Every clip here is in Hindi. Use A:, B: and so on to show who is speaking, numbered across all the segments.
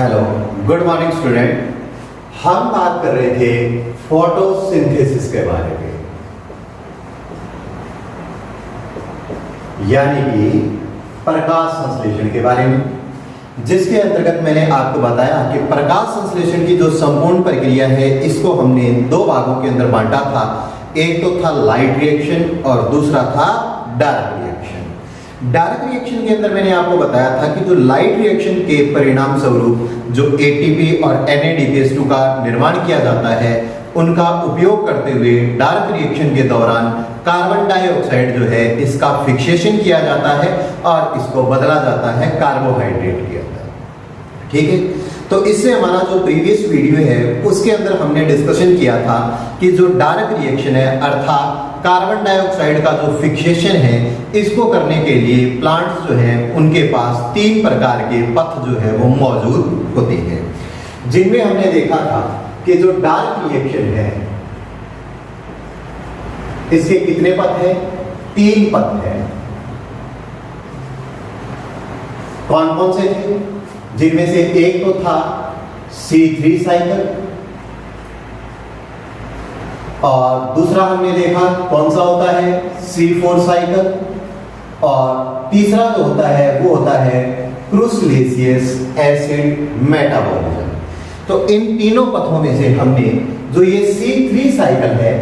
A: Hello, good morning student. हम बात कर रहे थे फोटोसिंथेसिस के बारे में, यानी कि प्रकाश संश्लेषण के बारे में, जिसके अंतर्गत मैंने आपको बताया कि प्रकाश संश्लेषण की जो संपूर्ण प्रक्रिया है इसको हमने दो भागों के अंदर बांटा था। एक तो था लाइट रिएक्शन और दूसरा था डार्क रिएक्शन। डार्क रिएक्शन के अंदर मैंने आपको बताया था कि जो लाइट रिएक्शन के परिणाम स्वरूप जो एटीपी और NADPH2 का निर्माण किया जाता है, उनका उपयोग करते हुए डार्क रिएक्शन के दौरान कार्बन डाइऑक्साइड जो है इसका फिक्सेशन किया जाता है और इसको बदला जाता है कार्बोहाइड्रेट के अंदर। ठीक है, तो इससे हमारा जो प्रीवियस वीडियो है उसके अंदर हमने डिस्कशन किया था कि जो डार्क रिएक्शन है अर्थात कार्बन डाइऑक्साइड का जो फिक्सेशन है, इसको करने के लिए प्लांट्स जो हैं उनके पास तीन प्रकार के पथ जो है वो मौजूद होते हैं, जिनमें हमने देखा था कि जो डार्क रिएक्शन है इसके कितने पथ हैं? तीन पथ हैं। कौन कौन से थे? जिनमें से एक तो था C3 साइकिल और दूसरा हमने देखा कौन सा होता है C4 साइकिल और तीसरा जो होता है वो होता है क्रूसलेसियस एसिड मेटाबॉलिज्म। तो इन तीनों पथों में से हमने जो ये C3 साइकिल है,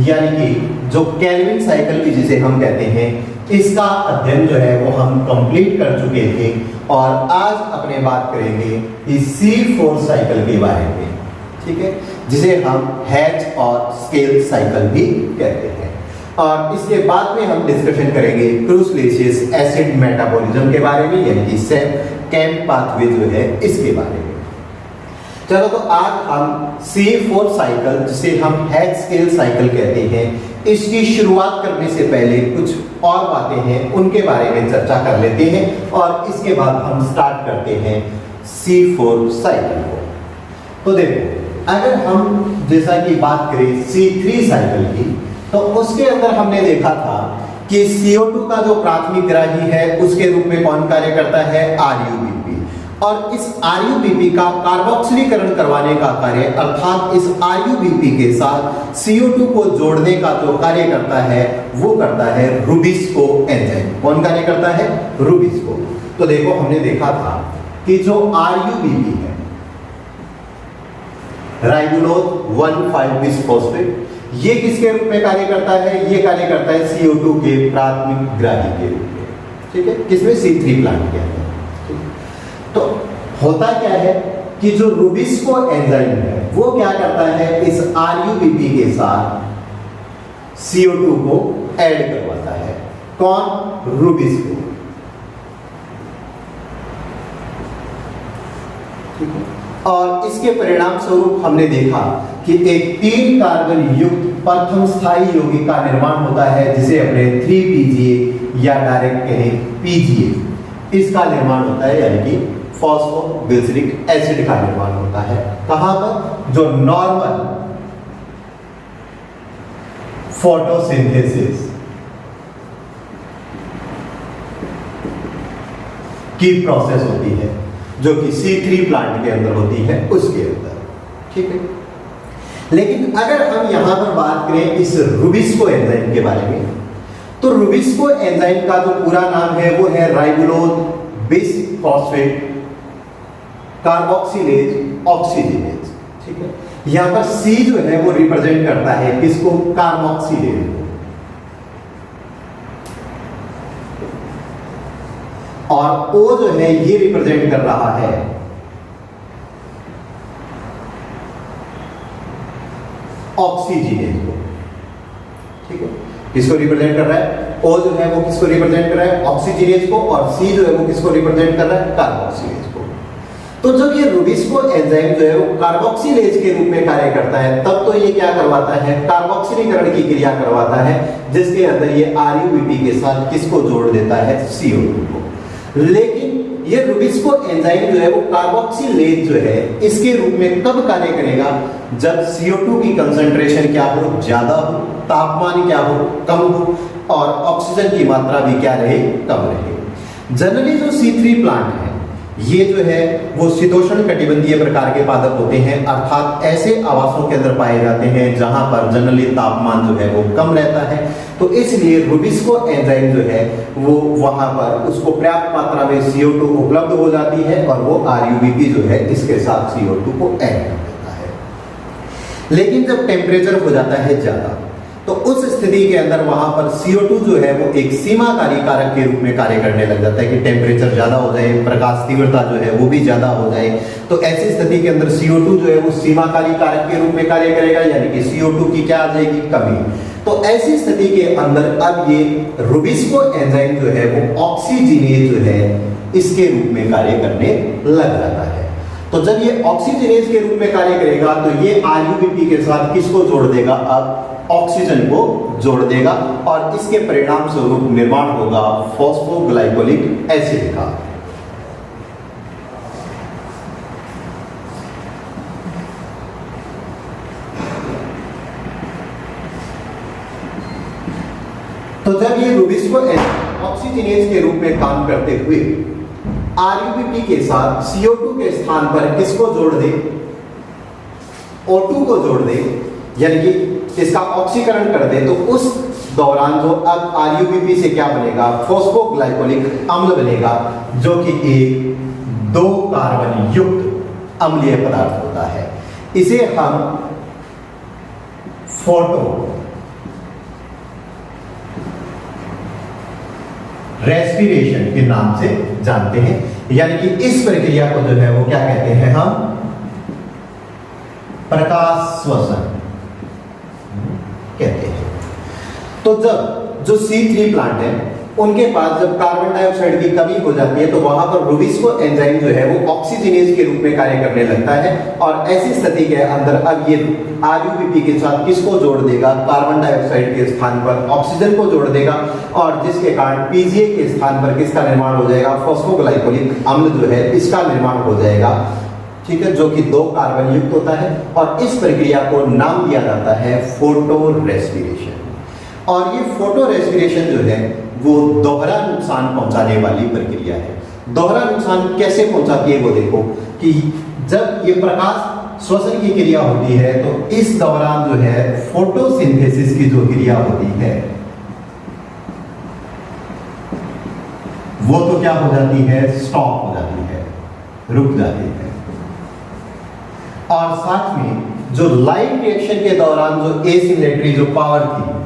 A: यानी कि जो केल्विन साइकिल भी जिसे हम कहते हैं, इसका अध्ययन जो है वो हम कंप्लीट कर चुके थे और आज अपने बात करेंगे इस C4 साइकिल के बारे में। ठीक है, जिसे हम हैच और स्केल साइकिल भी कहते हैं। और इसके बाद में हम डिस्कशन करेंगे क्रूसलेसियस एसिड मेटाबॉलिज्म के बारे में, यानी कि कैम पाथवे जो है इसके बारे में। चलो, तो आज हम C4 साइकिल जिसे हम हैच स्केल साइकिल कहते हैं, इसकी शुरुआत करने से पहले कुछ और बातें हैं उनके बारे में चर्चा कर लेते हैं और इसके बाद हम स्टार्ट करते हैं C4 साइकिल को। तो देखो, अगर हम जैसा कि बात करें C3 साइकिल की, तो उसके अंदर हमने देखा था कि CO2 का जो प्राथमिक ग्राही है उसके रूप में कौन कार्य करता है? RuBP। और इस RuBP का कार्बोक्सिलीकरण करवाने का कार्य अर्थात इस RuBP के साथ CO2 को जोड़ने का जो कार्य करता है वो करता है रुबिस्को एंजाइम। कौन कार्य करता है? रुबिस्को। तो देखो, हमने देखा था कि जो RuBP है, राइबोलोज 1,5-बिसफॉस्फेट, ये किसके रूप में कार्य करता है? ये कार्य करता है CO2 के प्राथमिक ग्राही के रूप में। ठीक है, किसमें? C3 प्लांट के अंदर। तो होता क्या है कि जो रुबिस्को एंजाइम है वो क्या करता है? इस RuBP के साथ CO2 को ऐड करवाता है। कौन? रुबिस्को। ठीक है, और इसके परिणाम स्वरूप हमने देखा कि एक 3 कार्बन युक्त प्रथम स्थायी यौगिक का निर्माण होता है, जिसे अपने 3PGA या डायरेक्ट कहें PGA, इसका निर्माण होता है, यानी कि फॉस्फोग्लिसरिक एसिड का निर्माण होता है। कहां पर? जो नॉर्मल फोटोसिंथेसिस की प्रोसेस होती है, जो कि C3 प्लांट के अंदर होती है, उसके अंदर। ठीक है, लेकिन अगर हम यहां पर बात करें इस रुबिस्को एंजाइम के बारे में, तो रुबिस्को एंजाइम का जो पूरा नाम है वो है राइबोलोज बिसफॉस्फेट कार्बोक्सिलेज ऑक्सीजनेज। ठीक है, यहां पर C जो है वो रिप्रेजेंट करता है किसको? कार्बोक्सिलेज को, और O जो है ये रिप्रेजेंट कर रहा है ऑक्सीजनेज को। ठीक है, किसको रिप्रेजेंट कर रहा है? O जो है वो किसको रिप्रेजेंट कर रहा है? ऑक्सीजनेज को, और C जो है वो किसको रिप्रेजेंट कर रहा है? कार्बोक्सिलेज को। तो जब ये रुबिस्को एंजाइम जो है वो कार्बोक्सिलेज के रूप में कार्य करता है, तब तो ये क्या करवाता है? कार्बोक्सिलीकरण की क्रिया करवाता है, जिसके अंदर ये RuBP के साथ किसको जोड़ देता है? CO2 को। लेकिन ये रुबिस्को एंजाइम जो है वो कार्बोक्सिलेज जो है इसके रूप में कब कार्य करेगा? जब CO2 की कंसंट्रेशन क्या हो? ज्यादा हो, तापमान क्या हो? कम हो, और ऑक्सीजन की मात्रा भी क्या रहे? कम रहे। जनरली जो C3 प्लांट है ये जो है वो शीतोष्ण कटिबंधीय प्रकार के पादप होते हैं, अर्थात ऐसे आवासों के अंदर पाए जाते हैं जहां पर जनरली तापमान जो है वो कम रहता है। तो इसलिए रुबिस्को एंजाइम जो है वो वहां पर उसको पर्याप्त मात्रा में CO2 उपलब्ध हो जाती है और वो RUBP जो है इसके साथ CO2 को ऐड कर देता है। लेकिन जब टेम्परेचर हो जाता है ज्यादा तो उस स्थिति के अंदर वहां पर CO2 जो है वो एक सीमाकारी कारक के रूप में कार्य करने लग जाता है कि टेम्परेचर ज्यादा हो जाए, प्रकाश तीव्रता जो है वो भी ज्यादा हो जाए, तो ऐसी स्थिति के अंदर CO2 जो है वो सीमाकारी कारक के रूप में कार्य करेगा, यानी कि CO2 की क्या आ जाएगी, कमी। तो ऐसी स्थिति के अंदर अब ये रुबिस्को एंजाइम जो है वो ऑक्सीजिनेज जो है इसके रूप में कार्य करने लग जाता है। तो जब ये ऑक्सीजनेज के रूप में कार्य करेगा तो ये RUBP के साथ किसको जोड़ देगा, अब ऑक्सीजन को जोड़ देगा और इसके परिणाम स्वरूप निर्माण होगा फॉस्फोग्लाइकोलिक एसिड का। तो जब ये रुबिस्को ऑक्सीजनेज के रूप में काम करते हुए RUBP के साथ CO2 के स्थान पर किसको जोड़ दे, O2 को जोड़ दे, यानी कि इसका ऑक्सीकरण कर दे, तो उस दौरान जो अब RUBP से क्या बनेगा, फॉस्फोग्लाइकोलिक अम्ल बनेगा, जो कि एक 2 कार्बन युक्त अम्लीय पदार्थ होता है। इसे हम फोटो रेस्पिरेशन के नाम से जानते हैं, यानी कि इस प्रक्रिया को जो है वो क्या कहते हैं, हम प्रकाश श्वसन कहते हैं। तो जब जो C3 प्लांट है उनके पास जब कार्बन डाइऑक्साइड की कमी हो जाती है तो वहां पर रुबिस्को एंजाइम जो है वो ऑक्सीजनेज के रूप में कार्य करने लगता है और ऐसी स्थिति के अंदर अब ये RUBP के साथ किसको जोड़ देगा, कार्बन डाइऑक्साइड के स्थान पर ऑक्सीजन को जोड़ देगा और जिसके कारण PGA के स्थान पर किसका निर्माण हो जाएगा, फॉस्फोग्लाइकोलिक अम्ल जो है इसका निर्माण हो जाएगा, ठीक है, जो कि 2 कार्बन युक्त होता है और इस प्रक्रिया को नाम दिया जाता है फोटो रेस्पिरेशन। और ये फोटो रेस्पिरेशन जो है वो दोहरा नुकसान पहुंचाने वाली प्रक्रिया है। दोहरा नुकसान कैसे पहुंचाती है वो देखो कि जब ये प्रकाश श्वसन की क्रिया होती है तो इस दौरान जो है फोटोसिंथेसिस की जो क्रिया होती है वो तो क्या हो जाती है, स्टॉप हो जाती है, रुक जाती है। और साथ में जो लाइट रिएक्शन के दौरान जो एसिलेटरी जो पावर थी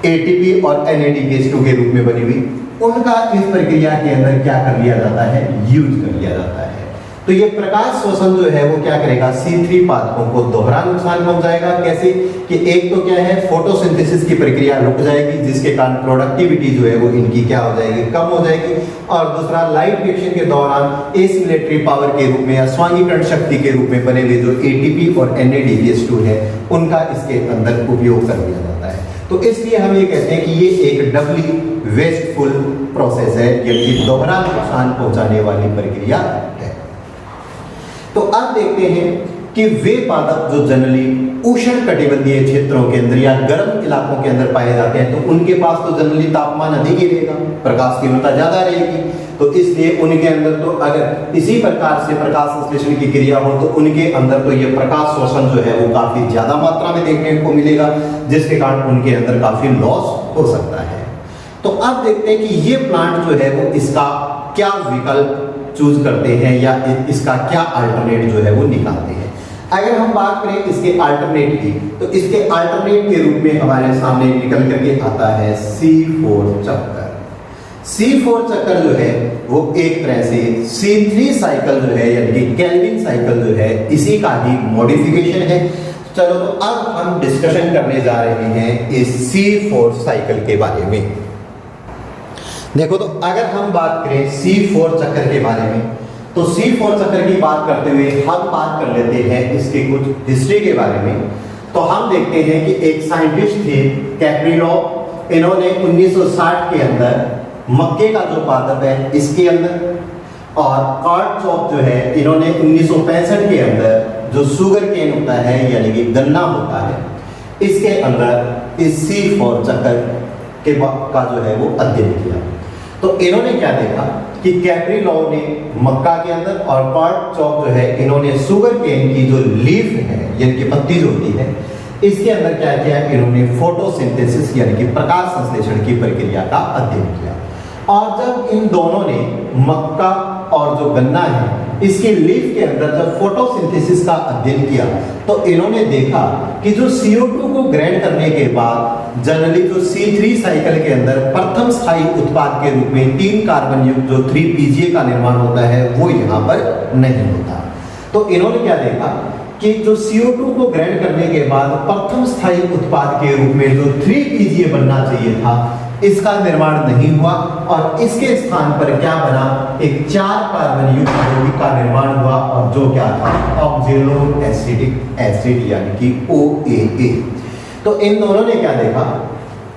A: ATP और NADH2 के रूप में बनी हुई, उनका इस प्रक्रिया के अंदर क्या कर लिया जाता है, यूज कर लिया जाता है। तो ये प्रकाश श्वसन जो है वो क्या करेगा, C3 पादपों को दोहरा नुकसान पहुंचाएगा। कैसे कि एक तो क्या है, फोटोसिंथेसिस की प्रक्रिया रुक जाएगी जिसके कारण प्रोडक्टिविटी जो है वो इनकी क्या हो जाएगी, कम हो जाएगी। और दूसरा, लाइट रिएक्शन के दौरान एसिलेटरी पावर के रूप में या स्वांगीकरण शक्ति के रूप में बने हुए जो ATP और NADH2 है उनका इसके अंदर उपयोग कर लिया जाता है। तो इसलिए हम ये कहते हैं कि ये एक डबली वेस्टफुल प्रोसेस है, यानी दोहरा नुकसान पहुंचाने वाली प्रक्रिया है। तो अब देखते हैं कि वे पादप जो जनरली उष्ण कटिबंधीय क्षेत्रों के अंदर या गर्म इलाकों के अंदर पाए जाते हैं तो उनके पास तो जनरली तापमान अधिक ही रहेगा, प्रकाश तीव्रता ज्यादा रहेगी, तो इसलिए उनके अंदर तो अगर इसी प्रकार से प्रकाश संश्लेषण की क्रिया हो तो उनके अंदर तो ये प्रकाश शोषण जो है वो काफी ज्यादा मात्रा में देखने को मिलेगा, जिसके कारण उनके अंदर काफी लॉस हो सकता है। तो अब देखते हैं कि ये प्लांट जो है वो इसका क्या विकल्प चूज करते हैं या इसका क्या अल्टरनेट जो है वो निकालते हैं। अगर हम बात करें इसके अल्टरनेट की तो इसके अल्टरनेट के रूप में हमारे सामने निकल करके आता है C4 चक्कर। C4 चक्कर जो है वो एक तरह से C3 साइकिल जो है यानी कि केल्विन साइकिल जो है इसी का ही मॉडिफिकेशन है। चलो तो अब हम डिस्कशन करने जा रहे हैं इस C4 साइकिल के बारे में। देखो तो अगर हम बात करें C4 चक्कर के बारे में तो C4 चक्कर की बात करते हुए हम बात कर लेते हैं इसके कुछ हिस्ट्री के बारे में। तो हम देखते हैं कि एक साइंटिस्ट थे कैप्रिलॉव, इन्होंने 1960 के अंदर मक्के का जो पादप है इसके अंदर, और कार्टचॉक जो है इन्होंने 1965 के अंदर जो सुगर केन होता है यानी कि गन्ना होता है इसके अंदर इस C4 चक्कर के का जो है वो अध्ययन किया। तो इन्होंने क्या देखा कि कैप्रीलॉ ने मक्का के अंदर और कार्डचॉक जो है इन्होंने सुगर केन की जो लीफ है यानी कि पत्ती जो होती है इसके अंदर क्या किया, इन्होंने फोटोसिंथेसिस यानी कि प्रकाश संश्लेषण की प्रक्रिया का अध्ययन किया। और जब इन दोनों ने मक्का और जो गन्ना है इसके लीफ के अंदर जब फोटोसिंथेसिस का अध्ययन किया तो इन्होंने देखा कि जो CO2 को ग्रहण करने के बाद जनरली जो C3 साइकिल के अंदर प्रथम स्थायी उत्पाद के रूप में 3 कार्बन युक्त जो 3PGA का निर्माण होता है वो यहाँ पर नहीं होता। तो इन्होंने क्या देखा कि जो CO2 को ग्रहण करने के बाद प्रथम स्थायी उत्पाद के रूप में जो 3PGA बनना चाहिए था इसका निर्माण नहीं हुआ और इसके स्थान पर क्या बना, एक 4 कार्बन युक्त यौगिक का निर्माण हुआ और जो क्या था, ऑक्जेलो एसिटिक एसिड यानी कि OAA। तो इन दोनों ने क्या देखा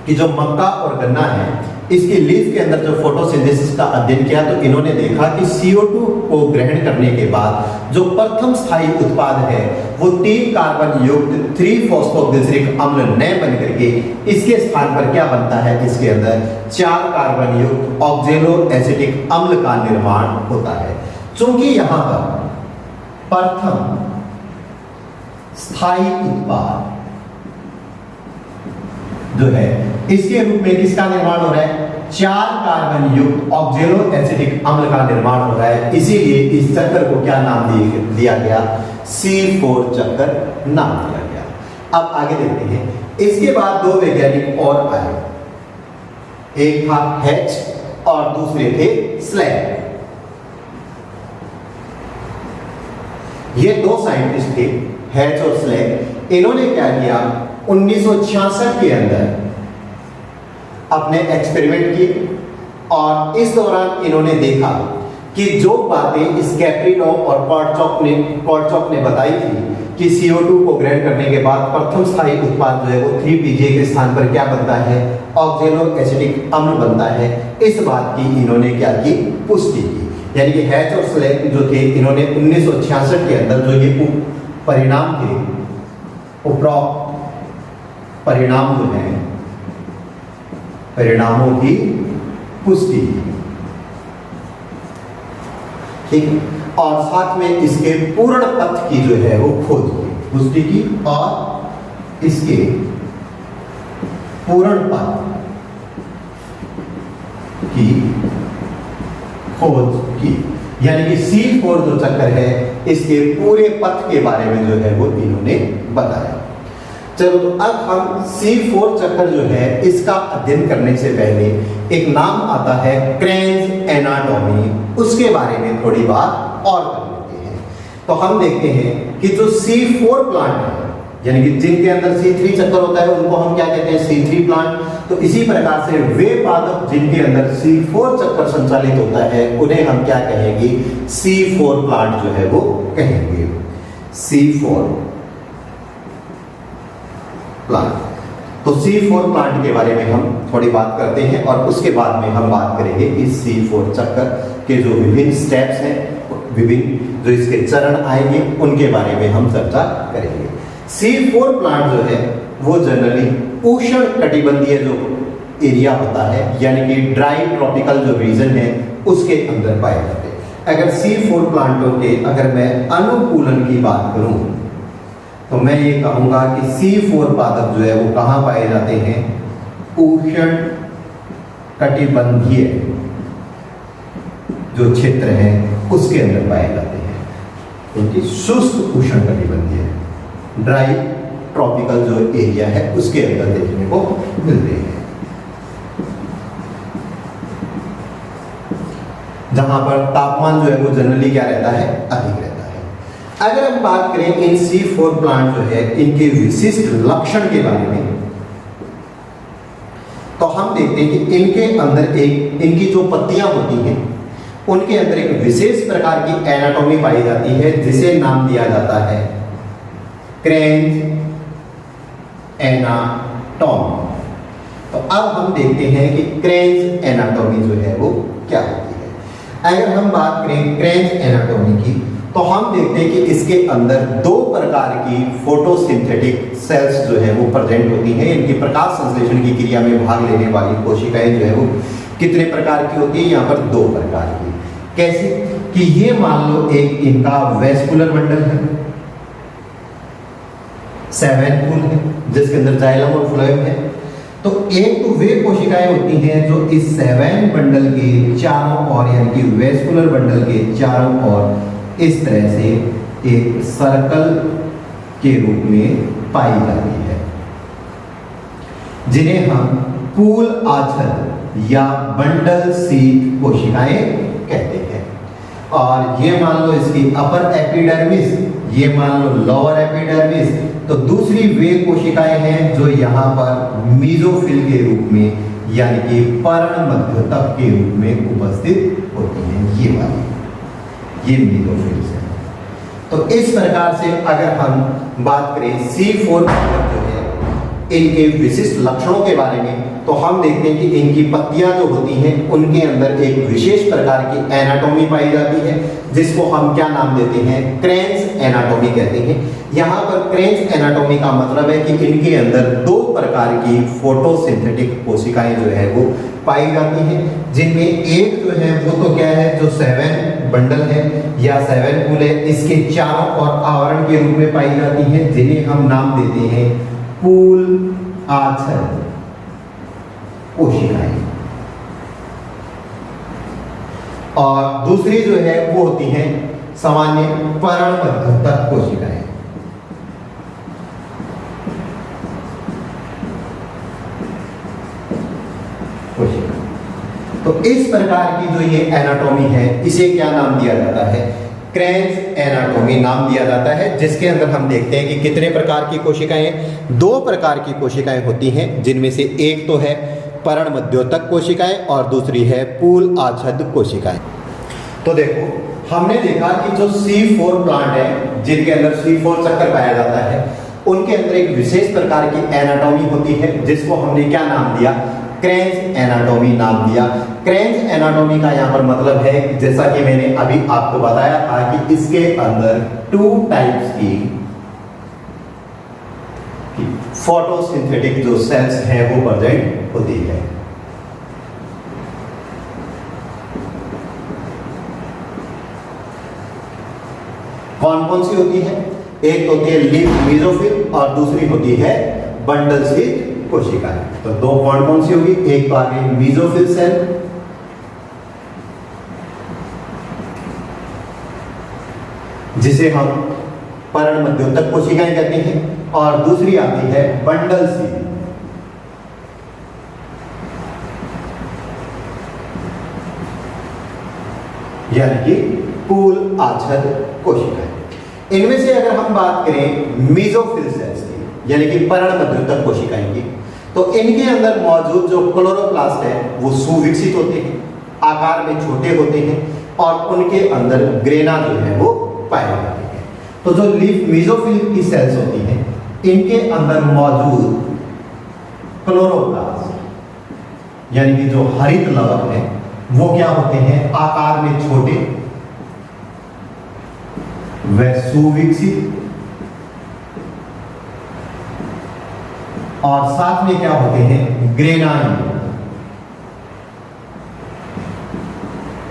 A: कि जो मक्का और गन्ना है इसकी लीफ के अंदर जो फोटोसिंथेसिस का अध्ययन किया तो इन्होंने देखा कि CO2 को ग्रहण करने के बाद जो प्रथम स्थायी उत्पाद है वो 3 कार्बन युक्त 3-फॉस्फोग्लिसरिक अम्ल न बन करके इसके स्थान पर क्या बनता है, इसके अंदर 4 कार्बन युक्त ऑक्जेलो एसिटिक अम्ल का निर्माण होता है। चूंकि यहां पर प्रथम स्थायी उत्पाद जो है इसके रूप में किसका निर्माण हो रहा है, 4 कार्बन युक्त ऑक्जेलो एसिटिक अम्ल का निर्माण हो रहा है, इसीलिए इस चक्कर को क्या नाम दिया गया, C4 चक्कर नाम दिया गया। अब आगे देखते हैं। इसके बाद 2 वैज्ञानिक और आए, एक था हेच और दूसरे थे स्लैग। ये 2 साइंटिस्ट थे हेच और स्लैग। इन्होंने क्या किया, 1966 के अंदर अपने एक्सपेरिमेंट किए और इस दौरान इन्होंने देखा कि जो बातें इस कैप्रीलॉ और कार्डचॉक ने बताई थी कि CO2 को ग्रहण करने के बाद प्रथम स्थायी उत्पाद जो है वो 3PGA के स्थान पर क्या बनता है, ऑक्जेलो एसिटिक अम्ल बनता है, इस बात की इन्होंने क्या की, पुष्टि की। यानी कि हेच और स्लैग जो थे इन्होंने 1966 के अंदर जो ये परिणाम थे, उपरोक्त परिणाम जो है परिणामों की पुष्टि, ठीक, और साथ में इसके पूर्ण पथ की जो है वो खोज की, पुष्टि की और इसके पूर्ण पथ की खोज की। यानी कि C4 जो चक्कर है इसके पूरे पथ के बारे में जो है वो इन्होंने बताया। चलो, तो अब हम C4 चक्कर जो है इसका अध्ययन करने से पहले एक नाम आता है क्रेन्ज एनाटॉमी, उसके बारे में थोड़ी बात और कर लेते हैं। तो हम देखते हैं कि जो C4 प्लांट है यानी कि जिनके अंदर C3 चक्कर होता है उनको हम क्या कहते हैं, C3 प्लांट। तो इसी प्रकार से वे पादप जिनके अंदर C4 चक्कर संचालित होता है उन्हें हम क्या कहेंगे, C4 प्लांट जो है वो कहेंगे, C4 प्लांट। तो C4 प्लांट के बारे में हम थोड़ी बात करते हैं और उसके बाद में हम बात करेंगे इस C4 चक्कर के जो विभिन्न स्टेप्स हैं, विभिन्न जो इसके चरण आएंगे उनके बारे में हम चर्चा करेंगे। C4 प्लांट जो है वो जनरली उष्ण कटिबंधीय जो एरिया होता है यानी कि ड्राई ट्रॉपिकल जो रीजन है उसके अंदर पाए जाते हैं। अगर C4 प्लांटों के अगर मैं अनुकूलन की बात करूं तो मैं ये कहूंगा कि C4 पादप जो है वो कहां पाए जाते हैं, उष्ण कटिबंधीय जो क्षेत्र है उसके अंदर पाए जाते हैं, क्योंकि शुष्क उष्ण कटिबंधीय ड्राई ट्रॉपिकल जो एरिया है उसके अंदर देखने को मिलते हैं, जहां पर तापमान जो है वो जनरली क्या रहता है, अधिक रहता है। अगर हम बात करें इन C4 प्लांट जो है इनके विशिष्ट लक्षण के बारे में तो हम देखते हैं कि इनके अंदर एक इनकी जो पत्तियां होती हैं उनके अंदर एक विशेष प्रकार की एनाटॉमी पाई जाती है जिसे नाम दिया जाता है क्रेन्ज एनाटॉमी। तो अब हम देखते हैं कि क्रेन्ज एनाटॉमी जो है वो क्या होती है। अगर हम बात करें क्रेन्ज एनाटॉमी की तो हम देखते हैं कि इसके अंदर दो प्रकार की फोटोसिंथेटिक सेल्स जो है वो प्रेजेंट होती हैं। इनकी प्रकाश संश्लेषण की क्रिया में भाग लेने वाली कोशिकाएं जो है वो कितने प्रकार की होती है? यहाँ पर दो प्रकार की। कैसे कि ये मान लो एक इनका वेस्कुलर बंडल है, सेवन पूल है जिसके अंदर जाइलम और फ्लोएम है। तो एक तो वे कोशिकाएं होती हैं जो इस सेवन बंडल के चारों ओर यानी कि वेस्कुलर बंडल के चारों ओर इस तरह से एक सर्कल के रूप में पाई जाती है, जिन्हें हम पूल आच्छादित या बंडल शीथ कोशिकाएं कहते हैं। और ये मान लो इसकी अपर एपिडर्मिस, ये मान लो लोअर एपिडर्मिस। तो दूसरी वे कोशिकाएं हैं जो यहाँ पर मीजोफिल के रूप में यानी कि पर्णमध्यतक के रूप में उपस्थित होती हैं। ये वाली ये मीजोफिल है। तो इस प्रकार से अगर हम बात करें C4 जो है इनके विशिष्ट लक्षणों के बारे में, तो हम देखते हैं कि इनकी पत्तियां जो होती हैं उनके अंदर एक विशेष प्रकार की एनाटॉमी पाई जाती है, जिसको हम क्या नाम देते हैं? क्रेन्स एनाटॉमी कहते हैं। यहाँ पर क्रेन्स एनाटॉमी का मतलब है कि इनके अंदर दो प्रकार की फोटोसिंथेटिक कोशिकाएं जो है वो पाई जाती हैं, जिनमें एक जो है वो तो क्या है, जो सेवन बंडल है या सेवन पूल है, इसके चारों ओर आवरण के रूप में पाई जाती है, जिन्हें हम नाम देते हैं पूल आच्छादित कोशिकाएं। और दूसरी जो है वो होती हैं सामान्य पर्णमध्यतक कोशिकाएं। तो इस प्रकार की जो ये एनाटॉमी है इसे क्या नाम दिया जाता है? क्रेन्स एनाटॉमी नाम दिया जाता है, जिसके अंदर हम देखते हैं कि कितने प्रकार की कोशिकाएं, दो प्रकार की कोशिकाएं होती हैं, जिनमें से एक तो है पर्णमध्योतक कोशिकाएं और दूसरी है पूल आच्छादित कोशिकाएं। तो देखो हमने देखा कि जो C4 प्लांट है जिनके अंदर C4 चक्कर पाया जाता है, उनके अंदर एक विशेष प्रकार की एनाटॉमी होती है, जिसको हमने क्या नाम दिया? क्रेन्स एनाटॉमी नाम दिया। क्रेन्स एनाटॉमी का यहाँ पर मतलब है, जैसा कि मैंने अभी आपको बताया था कि इसके अंदर टू टाइप्स की फोटोसिंथेटिक जो सेल्स हैं वो प्रेजेंट होती है। कौन कौन सी होती है? एक होती है लीफ मेसोफिल और दूसरी होती है बंडल शीथ कोशिकाएं। तो दो कौन कौन सी होगी? एक तो आ गई मेसोफिल सेल, जिसे हम पर्णमध्योतक कोशिकाएं कहते हैं, और दूसरी आती है बंडल शीथ, यानी कि पूल आच्छादित कोशिकाएं। इनमें से अगर हम बात करें मेसोफिल सेल्स की यानी कि पर्णमध्योतक कोशिकाएं की, तो इनके अंदर मौजूद जो क्लोरोप्लास्ट है वो सुविकसित होते हैं, आकार में छोटे होते हैं और उनके अंदर ग्रेना जो है वो पाए जाते हैं। तो जो लीफ मेसोफिल की सेल्स होती हैं इनके अंदर मौजूद क्लोरोप्लास्ट यानी कि जो हरित लवक है वो क्या होते हैं? आकार में छोटे व सुविकसित, और साथ में क्या होते हैं? ग्रेनाइन,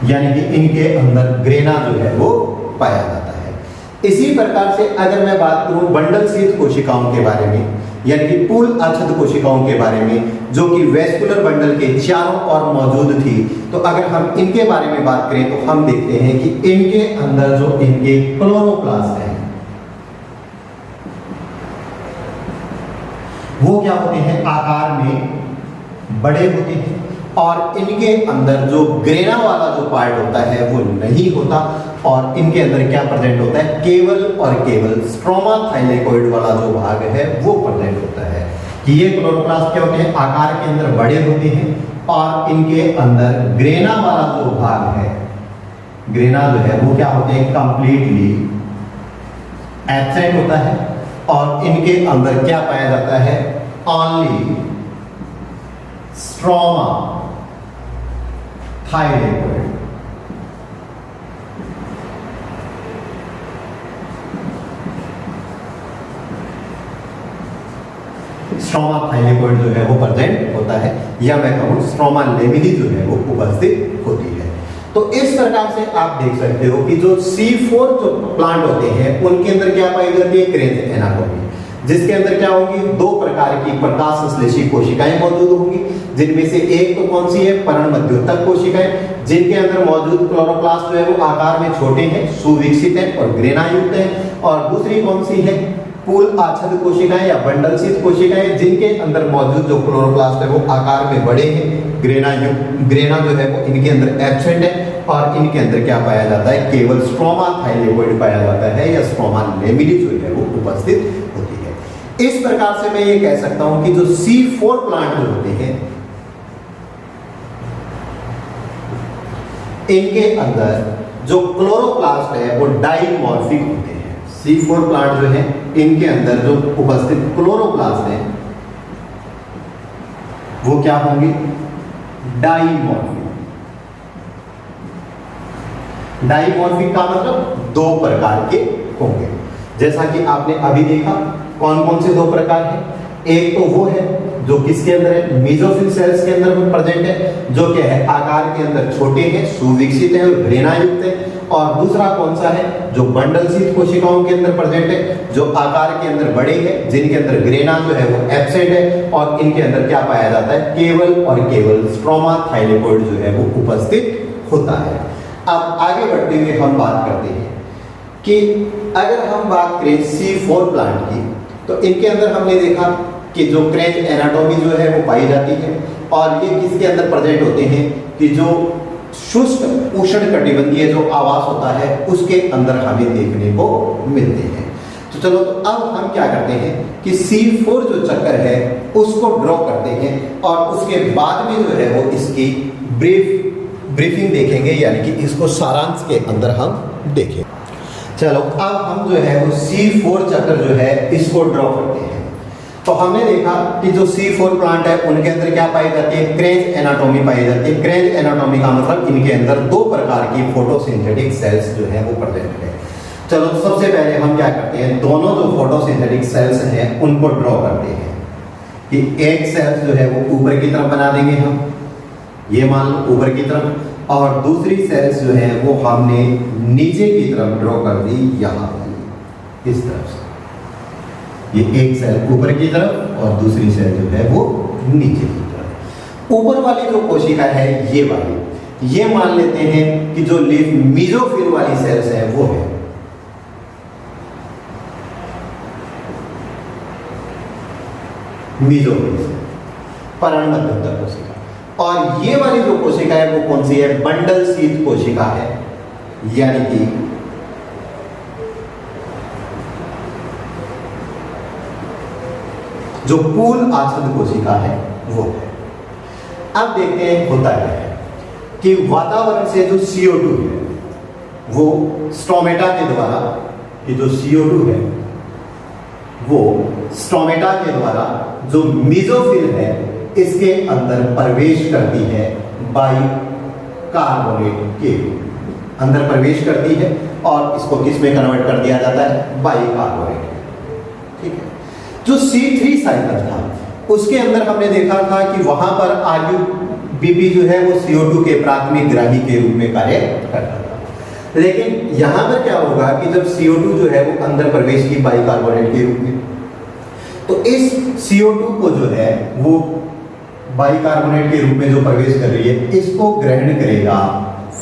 A: यानी कि इनके अंदर ग्रेना जो है वो पाया जाता है। इसी प्रकार से अगर मैं बात करूं बंडल शीथ कोशिकाओं के बारे में यानी कि पूल आच्छादित कोशिकाओं के बारे में, जो कि वेस्कुलर बंडल के चारों ओर मौजूद थी, तो अगर हम इनके बारे में बात करें तो हम देखते हैं कि इनके अंदर जो इनके क्लोरोप्लास्ट है वो क्या होते हैं? आकार में बड़े होते हैं, और इनके अंदर जो ग्रेना वाला जो पार्ट होता है वो नहीं होता, और इनके अंदर क्या प्रेजेंट होता है? केवल और केवल स्ट्रोमा थाइलेकोइड वाला जो भाग है वो प्रेजेंट होता है। कि ये क्लोरोप्लास्ट क्या होते हैं? आकार के अंदर बड़े होते हैं, और इनके अंदर ग्रेना वाला जो भाग है, ग्रेना जो है वो क्या होते हैं? कंप्लीटली एब्सेंट होता है, और इनके अंदर क्या पाया जाता है? Only stroma thylakoid. Stroma thylakoid जो है वो प्रेजेंट होता है, या मैं कहूँ स्ट्रोमा लेमिनी जो है वो उपस्थित होती है। तो इस प्रकार से आप देख सकते हो कि जो C4 जो प्लांट होते हैं उनके अंदर क्या पाई जाती है, क्रेंज एनाटोमी, जिसके अंदर क्या होगी, दो प्रकार की प्रकाश संश्लेषी कोशिकाएं मौजूद होंगी, जिनमें से एक तो कौन सी है, पर्णमध्योतक कोशिकाएं, जिनके अंदर मौजूद क्लोरोप्लास्ट जो है वो आकार में छोटे हैं, सुविकसित हैं और ग्रेनायुक्त हैं, और दूसरी कौन सी है, पूल आच्छादित कोशिकाएं या बंडल शीत कोशिकाएं, जिनके अंदर मौजूद जो क्लोरोप्लास्ट है वो आकार में बड़े हैं, ग्रेना जो है वो इनके अंदर एब्सेंट है, और इनके अंदर क्या पाया जाता है, केवल स्ट्रोमा थाइलेकोइड पाया जाता है, या स्ट्रोमा लेमिनी जो है वो उपस्थित होती है। इस प्रकार से मैं ये कह सकता हूं कि जो C4 प्लांट जो होते हैं इनके अंदर जो क्लोरोप्लास्ट है वो डाइमॉर्फिक होते हैं। C4 प्लांट जो है इनके अंदर जो उपस्थित क्लोरोप्लास्ट है वो क्या होंगे, डाइमॉर्फिक। डाइमॉर्फिक का मतलब दो प्रकार के होंगे, जैसा कि आपने अभी देखा। कौन कौन से दो प्रकार हैं, एक तो वो है जो किसके अंदर है, मेसोफिल सेल्स के अंदर में प्रेजेंट है, जो क्या है आकार के अंदर छोटे हैं, सुविकसित हैं और ग्रेनायुक्त हैं, और दूसरा कौन सा है, जो बंडल शीत कोशिकाओं के अंदर प्रेजेंट है, जो आकार के अंदर बड़े हैं, जिनके अंदर ग्रेना जो है वो एब्सेंट है, और इनके अंदर क्या पाया जाता है, केवल और केवल स्ट्रोमा थाइलेकोइड जो है वो उपस्थित होता है। अब आगे बढ़ते हुए हम बात करते हैं कि अगर हम बात करें C4 प्लांट की, तो इनके अंदर हमने देखा कि जो क्रेंज एनाटोमी जो है वो पाई जाती है, और ये किसके अंदर प्रेजेंट होते हैं कि जो शुष्क उष्णकटिबंधीय जो आवास होता है उसके अंदर हमें देखने को मिलते हैं। तो चलो, तो अब हम क्या करते हैं कि C4 जो चक्कर है उसको ड्रॉ करते हैं, और उसके बाद में जो है वो इसकी ब्रीफिंग देखेंगे, यानी कि इसको सारांश के अंदर हम देखें। चलो, अब हम जो है वो C4 चक्र जो है इसको ड्रॉ करते हैं। तो हमने देखा कि जो C4 प्लांट है उनके अंदर क्या पाई जाती है, क्रेंज एनाटोमी पाई जाती है। क्रेंज एनाटोमी का मतलब इनके अंदर दो प्रकार की फोटोसिंथेटिक सेल्स जो है वो प्रेजेंट है। चलो, तो सबसे पहले हम क्या करते हैं, दोनों जो फोटोसिंथेटिक सेल्स हैं उनको ड्रॉ करते हैं कि एक सेल्स जो है वो ऊपर की तरफ बना देंगे हम, ये मान लो ऊपर की तरफ, और दूसरी सेल्स जो है वो हमने नीचे की तरफ ड्रॉ कर दी, यहां पर इस तरफ से। ये एक सेल ऊपर की तरफ और दूसरी सेल जो है वो नीचे की तरफ। ऊपर वाली जो कोशिका है ये वाली, ये मान लेते हैं कि जो मेसोफिल वाली सेल्स है वो है, मेसोफिल पर्णमध्योतक कोशिका, और ये वाली जो कोशिका है वो कौन सी है, बंडल शीत कोशिका है, यानी कि जो पूल आच्छादित कोशिका है वो है। अब देखते हैं होता क्या है कि वातावरण से जो CO2 है वो स्टोमेटा के द्वारा, ये जो CO2 है वो स्टोमेटा के द्वारा जो मेसोफिल है इसके अंदर प्रवेश करती है, बाइकार्बोनेट के अंदर प्रवेश करती है, और इसको किस में कन्वर्ट कर दिया जाता है, बाइकार्बोनेट। ठीक है। जो C3 साइकिल था उसके अंदर हमने देखा था कि वहां पर RuBP जो है वो CO2 के प्राथमिक ग्राही के रूप में कार्य करता था, लेकिन यहां पर क्या होगा कि जब CO2 जो है वो अंदर प्रवेश की बाइकार्बोनेट के रूप में, तो इस CO2 को जो है वो बाइकार्बोनेट के रूप में जो प्रवेश कर रही है इसको ग्रहण करेगा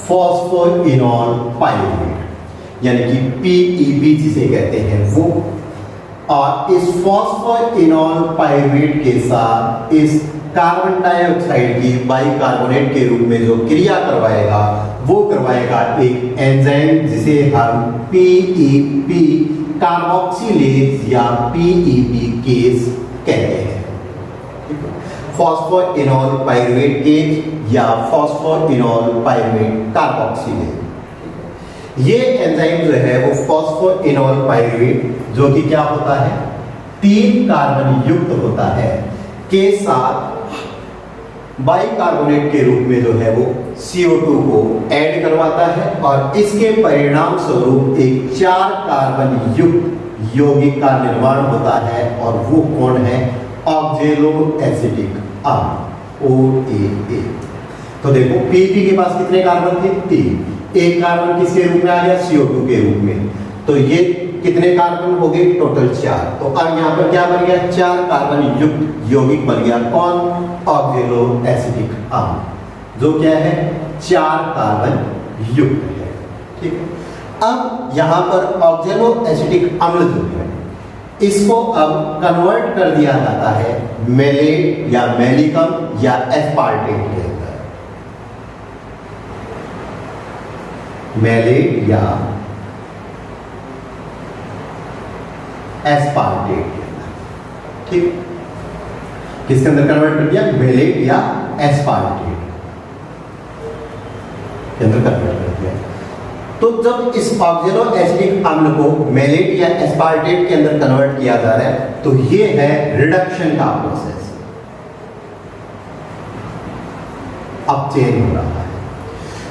A: फॉस्फोइनॉल पाइरूवेट, यानी कि PEP जिसे कहते हैं वो, और इस फॉस्फोइनॉल पाइरूवेट के साथ इस कार्बन डाइऑक्साइड की बाइकार्बोनेट के रूप में जो क्रिया करवाएगा वो करवाएगा एक एंजाइम जिसे हम PEP कार्बोक्सिलेज या PEP केस कहते हैं। फॉस्फोइनॉल पाइरूवेट केज या फॉस्फोइनॉल पाइरूवेट कार्बोक्सिलेज, ये एंजाइम जो है वो फॉस्फोइनॉल पाइरूवेट जो कि क्या होता है, 3 कार्बन युक्त होता है के साथ बाइकार्बोनेट के रूप में जो है वो CO2 को ऐड करवाता है, और इसके परिणाम स्वरूप एक 4 कार्बन युक्त यौगिक का निर्माण होता है, और वो कौन है, ऑक्जेलो एसिटिक अम्ल OAA। तो देखो पीपी के पास कितने कार्बन थे? 3। एक कार्बन किसके रूप में आ गया? CO2 के रूप में। तो ये कितने कार्बन हो गए? टोटल 4। तो अब यहाँ पर क्या बन गया? 4 कार्बन युक्त यौगिक बन गया। कौन? ऑक्जेलो एसिटिक अम्ल, जो क्या है? 4 कार्बन युक्त है। ठीक है। अब यहाँ पर ऑक्जेलो एसिटिक अम्ल जो है, इसको अब कन्वर्ट कर दिया जाता है मेलेट या मेलिकम या एस्पार्टेट के अंदर। मेलेट या एस्पार्टेट के अंदर। ठीक, किसके अंदर कन्वर्ट कर दिया? मेलेट या एस्पार्टेट के अंदर कन्वर्ट कर दिया। तो जब इस ऑक्जेलो एसिटिक अम्ल को मेलेट या एस्पार्टेट के अंदर कन्वर्ट किया जा रहा है, तो ये है रिडक्शन का प्रोसेस। अपचयन हो रहा है,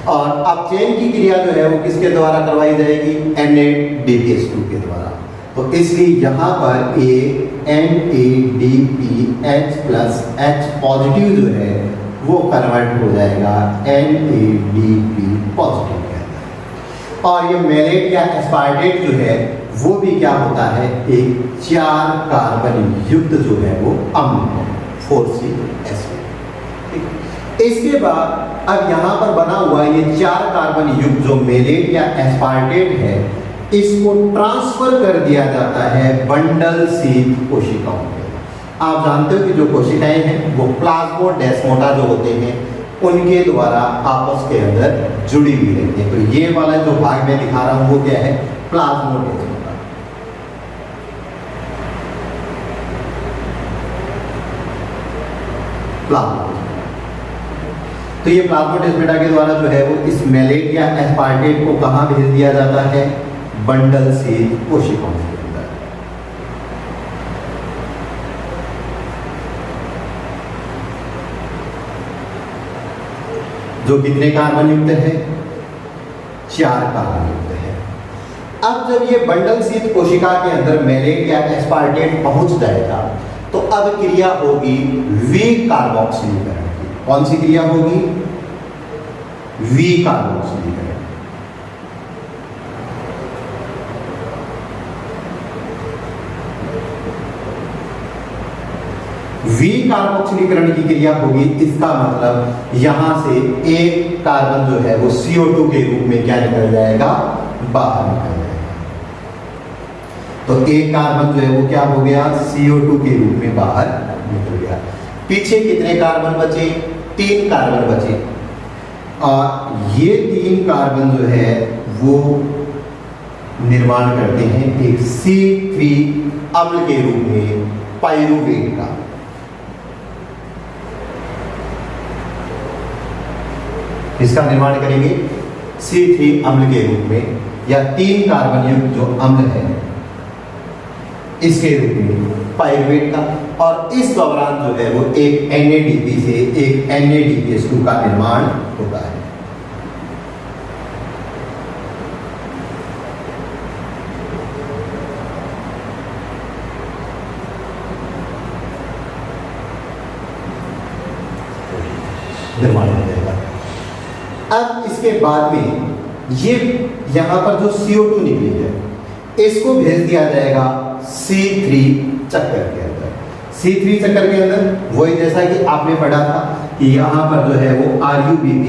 A: और अपचयन की क्रिया जो है वो किसके द्वारा करवाई जाएगी? NADPH2 के द्वारा। तो इसलिए यहां पर NADPH प्लस H पॉजिटिव जो है वो कन्वर्ट हो जाएगा NADP पॉजिटिव के अंदर। और ये मेलेट या एस्पार्टेट जो है वो भी क्या होता है? एक 4 कार्बन युक्त जो है वो अम्ल, 4CH। इसके बाद अब यहाँ पर बना हुआ ये 4 कार्बन युक्त जो मेलेट या एस्पार्टेट है, इसको ट्रांसफर कर दिया जाता है बंडल शीथ कोशिकाओं में। आप जानते हो कि जो कोशिकाएं हैं वो प्लाज्मोडेस्माटा जो होते हैं उनके द्वारा आपस के अंदर जुड़ी हुई रहती है। तो ये वाला जो भाग मैं दिखा रहा हूं वो क्या है? प्लाज्मोडेस्माटा। तो ये प्लाज्मोडेस्माटा के द्वारा जो है वो इस मेलेट या एस्पार्टेट को कहां भेज दिया जाता है? बंडल शीथ कोशिकाओं के अंदर। जो कितने कार्बन युक्त है? 4 कार्बन युक्त है। अब जब ये बंडल शीथ कोशिका के अंदर मेलेट या एस्पार्टेट पहुंच जाएगा, तो अब क्रिया होगी विकार्बोक्सिलीकरण की। कौन सी क्रिया होगी? विकार्बोक्सिलीकरण। विकार्बोक्सिलीकरण की क्रिया होगी, इसका मतलब यहां से एक कार्बन जो है वो CO2 के रूप में क्या निकल जाएगा? बाहर निकल जाएगा। तो एक कार्बन जो है वो क्या हो गया? CO2 के रूप में बाहर निकल गया। पीछे कितने कार्बन बचे? 3 कार्बन बचे। और ये 3 कार्बन जो है वो निर्माण करते हैं एक C3 अम्ल के रूप में, पाइरूवेट का। इसका निर्माण करेंगे C3 अम्ल के रूप में, या 3 कार्बन युक्त जो अम्ल है इसके रूप में, पाइरूवेट का। और इस दौरान जो है वो एक NADP से एक NADPH2 का निर्माण होता है। निर्माण हो जाएगा। अब इसके बाद में ये यहां पर जो CO2 निकली है इसको भेज दिया जाएगा C3 चक्कर के अंदर। C3 चक्कर के अंदर वही जैसा कि आपने पढ़ा था कि यहां पर जो है वो RUBP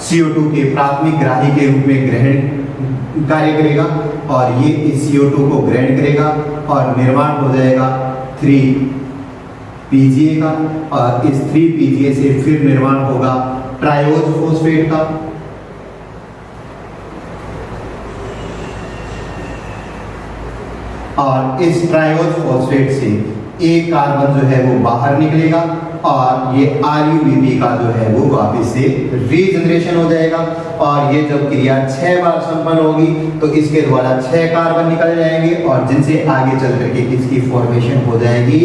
A: CO2 के प्राथमिक ग्राही के रूप में ग्रहण कार्य करेगा, और ये इस CO2 को ग्रहण करेगा और निर्माण हो जाएगा 3-PGA का, और इस 3-PGA से फिर निर्माण होगा ट्रायोज फॉस्फेट का। और इस ट्रायोज फॉस्फेट से एक कार्बन जो है वो बाहर निकलेगा, और ये RUBP का जो है वो वापस से रीजनरेशन हो जाएगा। और ये जब क्रिया 6 बार संपन्न होगी तो इसके द्वारा 6 कार्बन निकल जाएंगे, और जिनसे आगे चल करके किसकी फॉर्मेशन हो जाएगी?